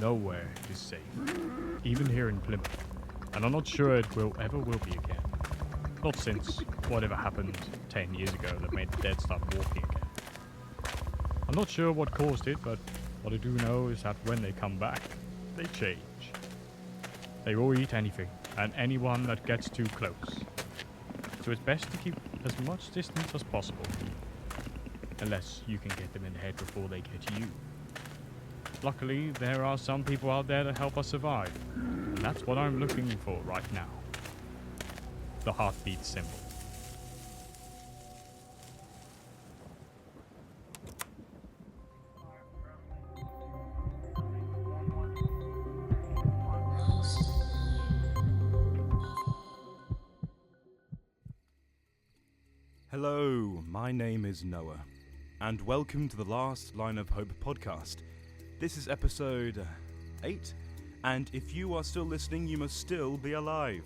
nowhere is safe, even here in Plymouth, and I'm not sure it ever will be again. Not since whatever happened 10 years ago that made the dead start walking again. I'm not sure what caused it, but what I do know is that when they come back, they change. They will eat anything, and anyone that gets too close. So it's best to keep as much distance as possible. Unless you can get them in the head before they get you. Luckily, there are some people out there that help us survive, and that's what I'm looking for right now. The heartbeat symbol. Hello, my name is Noah, and welcome to the Last Line of Hope podcast. This is episode 8, and if you are still listening, you must still be alive.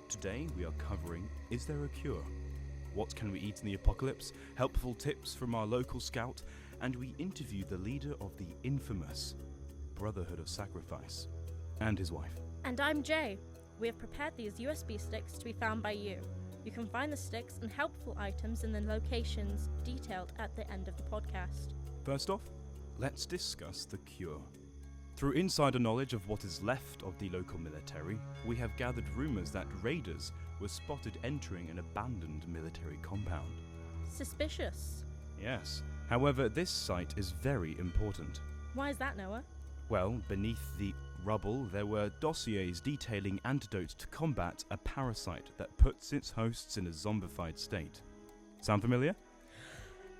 Today we are covering, is there a cure? What can we eat in the apocalypse? Helpful tips from our local scout, and we interview the leader of the infamous Brotherhood of Sacrifice, and his wife. And I'm Jay. We have prepared these USB sticks to be found by you. You can find the sticks and helpful items in the locations detailed at the end of the podcast. First off, let's discuss the cure. Through insider knowledge of what is left of the local military, we have gathered rumours that raiders were spotted entering an abandoned military compound. Suspicious. Yes. However, this site is very important. Why is that, Noah? Well, beneath the rubble, there were dossiers detailing antidotes to combat a parasite that puts its hosts in a zombified state. Sound familiar?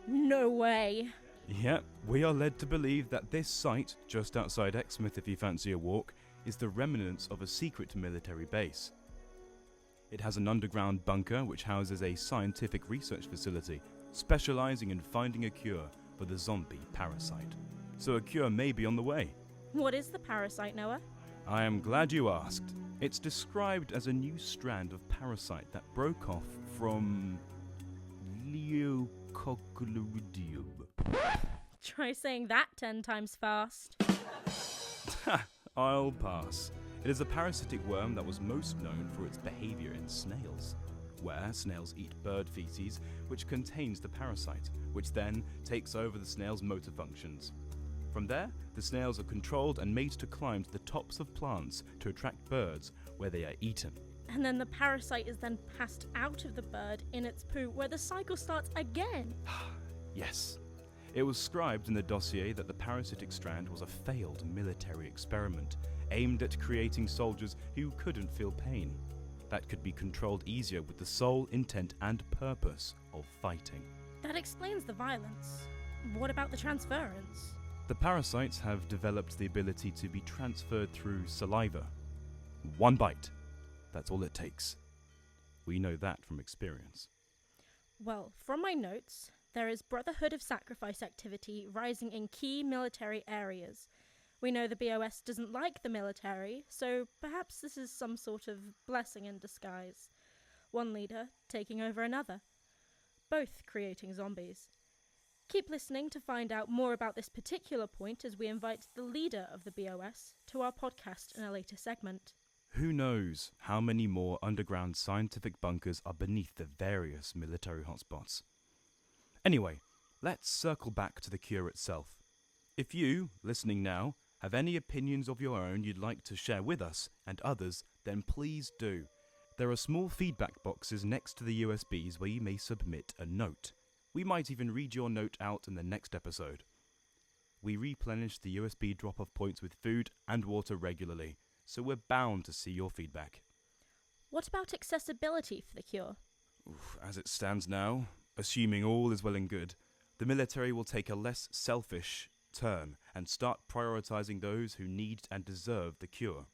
No way. Yep, we are led to believe that this site, just outside Exmouth if you fancy a walk, is the remnants of a secret military base. It has an underground bunker which houses a scientific research facility, specialising in finding a cure for the zombie parasite. So a cure may be on the way. What is the parasite, Noah? I am glad you asked. It's described as a new strand of parasite that broke off from Leococcludium. Try saying that 10 times fast. I'll pass. It is a parasitic worm that was most known for its behaviour in snails, where snails eat bird feces which contains the parasite, which then takes over the snail's motor functions. From there, the snails are controlled and made to climb to the tops of plants to attract birds where they are eaten. And then the parasite is then passed out of the bird in its poo, where the cycle starts again. Yes. It was scribed in the dossier that the parasitic strand was a failed military experiment aimed at creating soldiers who couldn't feel pain, that could be controlled easier with the sole intent and purpose of fighting. That explains the violence. What about the transference? The parasites have developed the ability to be transferred through saliva. One bite. That's all it takes. We know that from experience. Well, from my notes, there is Brotherhood of Sacrifice activity rising in key military areas. We know the BOS doesn't like the military, so perhaps this is some sort of blessing in disguise. One leader taking over another, both creating zombies. Keep listening to find out more about this particular point as we invite the leader of the BOS to our podcast in a later segment. Who knows how many more underground scientific bunkers are beneath the various military hotspots. Anyway, let's circle back to the cure itself. If you, listening now, have any opinions of your own you'd like to share with us and others, then please do. There are small feedback boxes next to the USBs where you may submit a note. We might even read your note out in the next episode. We replenish the USB drop-off points with food and water regularly, so we're bound to see your feedback. What about accessibility for the cure? As it stands now, assuming all is well and good, the military will take a less selfish turn and start prioritising those who need and deserve the cure.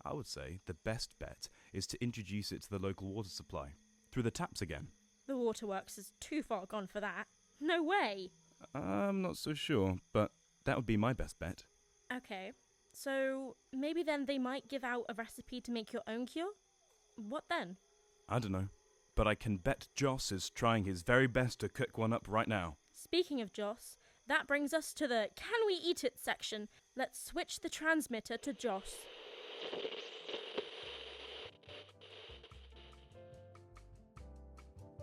I would say the best bet is to introduce it to the local water supply, through the taps again. The waterworks is too far gone for that. No way! I'm not so sure, but that would be my best bet. Okay, so maybe then they might give out a recipe to make your own cure? What then? I don't know, but I can bet Joss is trying his very best to cook one up right now. Speaking of Joss, that brings us to the Can We Eat It section. Let's switch the transmitter to Joss.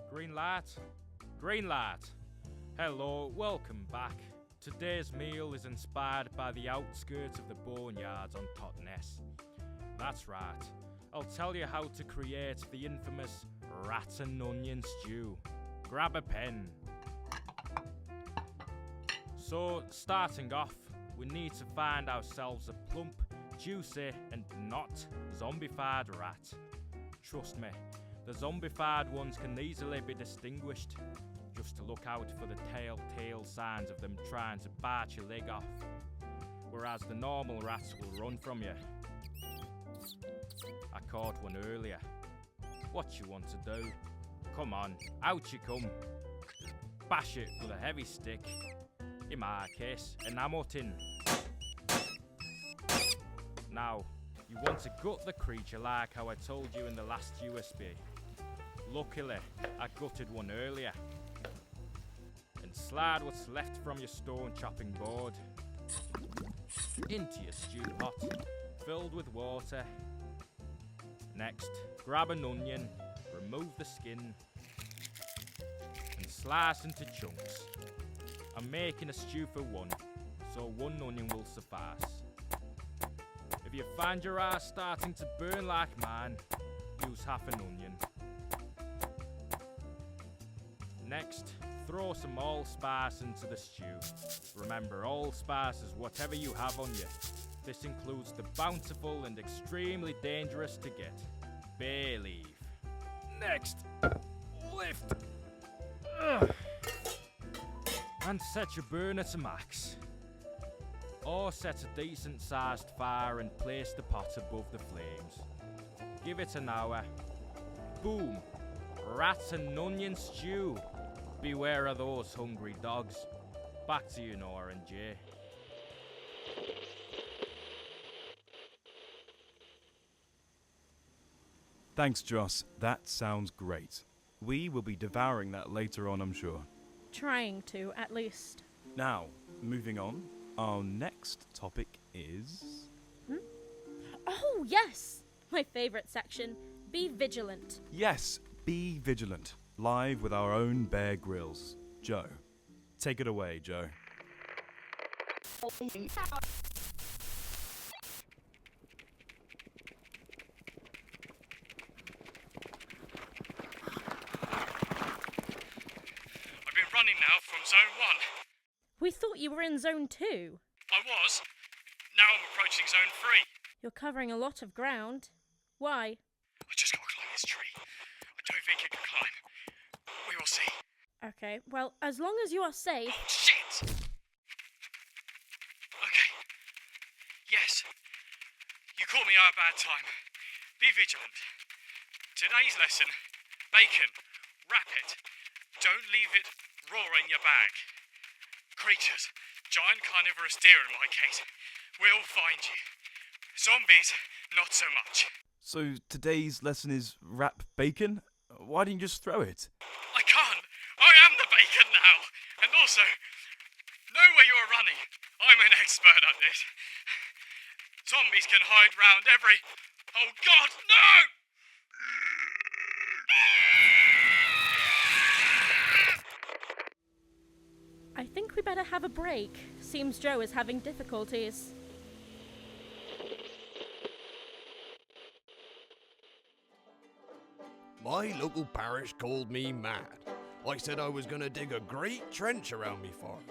Green light. Green light. Hello, welcome back. Today's meal is inspired by the outskirts of the boneyards on Totnes. That's right. I'll tell you how to create the infamous rat and onion stew. Grab a pen. So, starting off, we need to find ourselves a plump, juicy, and not zombified rat. Trust me, the zombified ones can easily be distinguished. Just to look out for the telltale signs of them trying to bite your leg off. Whereas the normal rats will run from you. I caught one earlier. What you want to do? Come on, out you come. Bash it with a heavy stick. In my case, an ammo tin. Now, you want to gut the creature like how I told you in the last USB. Luckily, I gutted one earlier. And slide what's left from your stone chopping board into your stew pot, filled with water. Next, grab an onion, remove the skin, and slice into chunks. I'm making a stew for one, so one onion will suffice. If you find your eyes starting to burn like mine, use half an onion. Next, throw some allspice into the stew. Remember, allspice is whatever you have on you. This includes the bountiful and extremely dangerous to get bay leaf. Next, lift. Ugh. And set your burner to max. Or set a decent sized fire and place the pot above the flames. Give it an hour. Boom! Rat and onion stew. Beware of those hungry dogs. Back to you, Nora and Jay. Thanks, Joss. That sounds great. We will be devouring that later on, I'm sure. Trying to, at least. Now, moving on, our next topic is... Oh, yes! My favourite section. Be vigilant. Yes, be vigilant. Live with our own Bear Grylls. Joe. Take it away, Joe. Running now from Zone 1. We thought you were in Zone 2. I was. Now I'm approaching Zone 3. You're covering a lot of ground. Why? I just gotta climb this tree. I don't think I can climb. We will see. Okay, well, as long as you are safe... Oh, shit! Okay. Yes. You caught me at a bad time. Be vigilant. Today's lesson, bacon. Wrap it. Don't leave it raw in your bag. Creatures, giant carnivorous deer in my case, will find you. Zombies, not so much. So today's lesson is wrap bacon? Why didn't you just throw it? I can't. I am the bacon now. And also, know where you're running. I'm an expert at this. Zombies can hide round every... Oh God, no! I think we better have a break. Seems Joe is having difficulties. My local parish called me mad. I said I was gonna dig a great trench around me farm.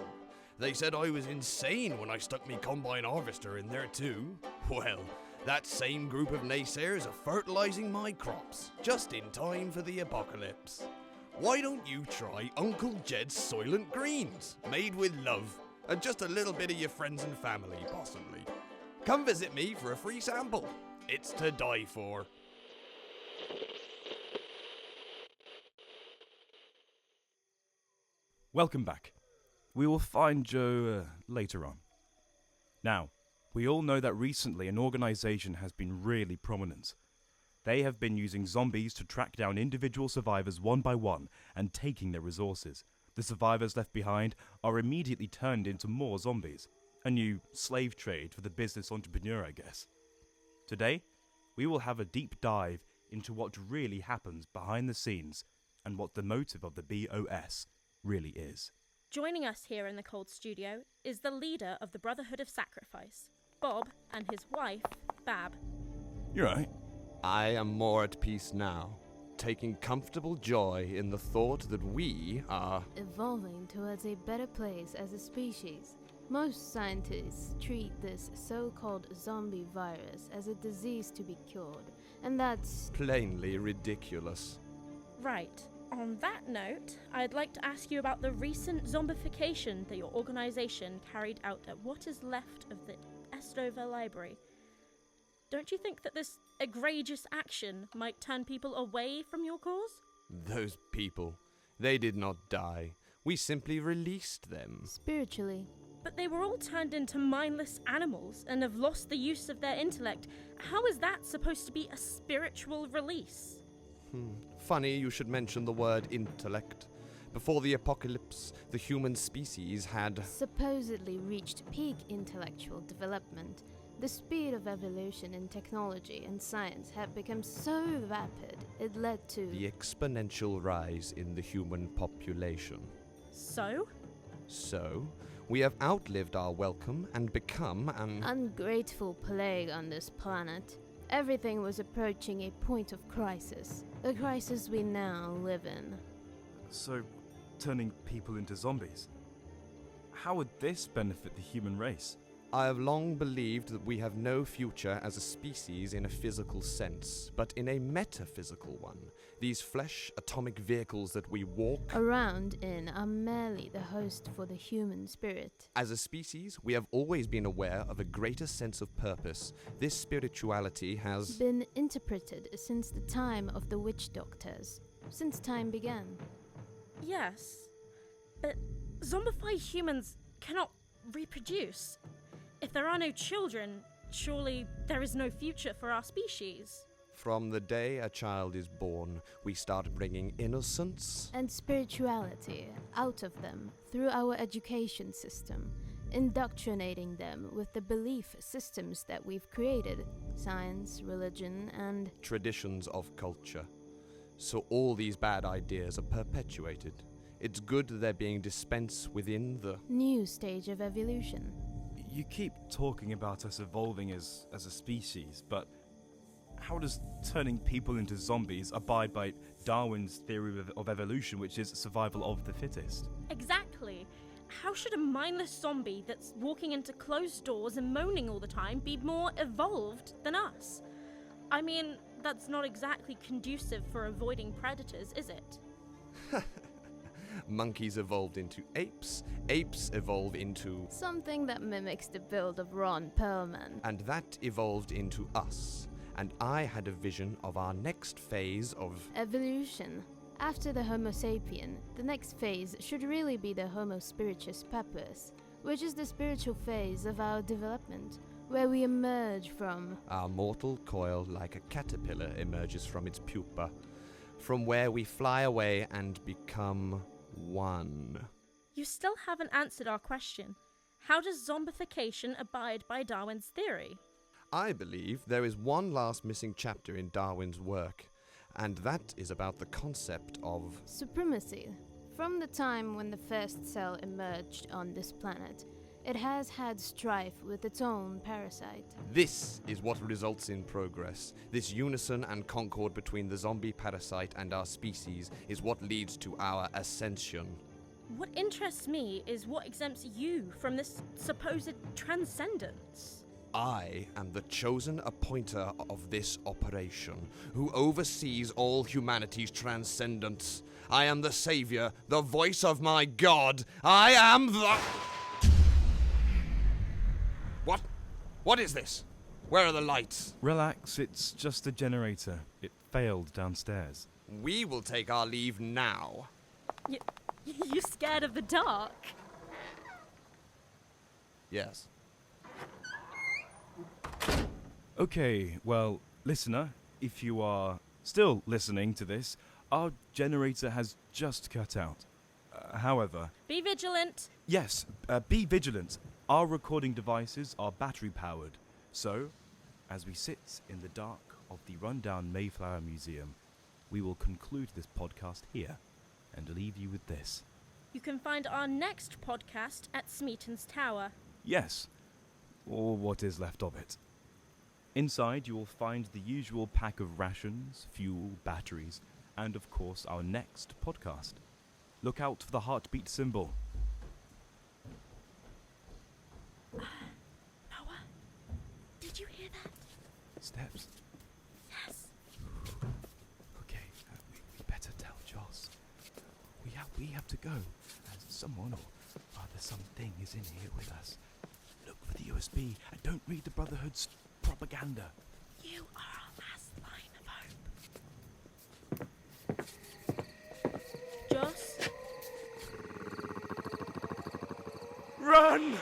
They said I was insane when I stuck me combine harvester in there too. Well, that same group of naysayers are fertilizing my crops, just in time for the apocalypse. Why don't you try Uncle Jed's Soylent Greens, made with love, and just a little bit of your friends and family, possibly. Come visit me for a free sample. It's to die for. Welcome back. We will find Joe later on. Now, we all know that recently an organisation has been really prominent. They have been using zombies to track down individual survivors one by one and taking their resources. The survivors left behind are immediately turned into more zombies. A new slave trade for the business entrepreneur, I guess. Today, we will have a deep dive into what really happens behind the scenes and what the motive of the BOS really is. Joining us here in the Cold Studio is the leader of the Brotherhood of Sacrifice, Bob, and his wife, Bab. You're right. I am more at peace now, taking comfortable joy in the thought that we are evolving towards a better place as a species. Most scientists treat this so-called zombie virus as a disease to be cured, and that's plainly ridiculous. Right. On that note, I'd like to ask you about the recent zombification that your organisation carried out at what is left of the Estover Library. Don't you think that this egregious action might turn people away from your cause? Those people, they did not die. We simply released them. spiritually. But they were all turned into mindless animals and have lost the use of their intellect. How is that supposed to be a spiritual release? Funny you should mention the word intellect. Before the apocalypse, the human species had Supposedly reached peak intellectual development. The speed of evolution in technology and science had become so rapid, it led to the exponential rise in the human population. So? So, we have outlived our welcome and become an ungrateful plague on this planet. Everything was approaching a point of crisis, the crisis we now live in. So, turning people into zombies. How would this benefit the human race? I have long believed that we have no future as a species in a physical sense, but in a metaphysical one. These flesh atomic vehicles that we walk Around in are merely the host for the human spirit. as a species, we have always been aware of a greater sense of purpose. This spirituality has Been interpreted since the time of the witch doctors, since time began. Yes. But zombified humans cannot reproduce. If there are no children, surely there is no future for our species. from the day a child is born, we start bringing innocence And spirituality out of them through our education system, indoctrinating them with the belief systems that we've created, science, religion, and traditions of culture. So all these bad ideas are perpetuated. It's good that they're being dispensed within the new stage of evolution. You keep talking about us evolving as a species, but how does turning people into zombies abide by Darwin's theory of evolution, which is survival of the fittest? Exactly. How should a mindless zombie that's walking into closed doors and moaning all the time be more evolved than us? I mean, that's not exactly conducive for avoiding predators, is it? monkeys evolved into apes, apes evolved into, Something that mimics the build of Ron Perlman. and that evolved into us. And I had a vision of our next phase of Evolution. After the Homo sapien, the next phase should really be the Homo spiritus papus, which is the spiritual phase of our development, where we emerge from our mortal coil like a caterpillar emerges from its pupa, from where we fly away and become one. You still haven't answered our question. How does zombification abide by Darwin's theory? I believe there is one last missing chapter in Darwin's work, and that is about the concept of supremacy. From the time when the first cell emerged on this planet, it has had strife with its own parasite. this is what results in progress. This unison and concord between the zombie parasite and our species is what leads to our ascension. What interests me is what exempts you from this supposed transcendence. I am the chosen appointer of this operation, who oversees all humanity's transcendence. I am the savior, the voice of my God. I am the... What? What is this? Where are the lights? Relax, it's just a generator. It failed downstairs. We will take our leave now. You scared of the dark? Yes. Okay, well, listener, if you are still listening to this, our generator has just cut out. However, Be vigilant. yes, be vigilant. Our recording devices are battery powered, so as we sit in the dark of the rundown Mayflower Museum, we will conclude this podcast here and leave you with this. You can find our next podcast at Smeaton's Tower. Yes, or what is left of it. Inside you will find the usual pack of rations, fuel, batteries, and of course our next podcast. Look out for the heartbeat symbol. Noah, did you hear that? Steps. Yes. Okay, we better tell Joss. We have to go. Someone or rather something is in here with us. Look for the USB and don't read the Brotherhood's propaganda. You are our last line of hope. Joss? Run!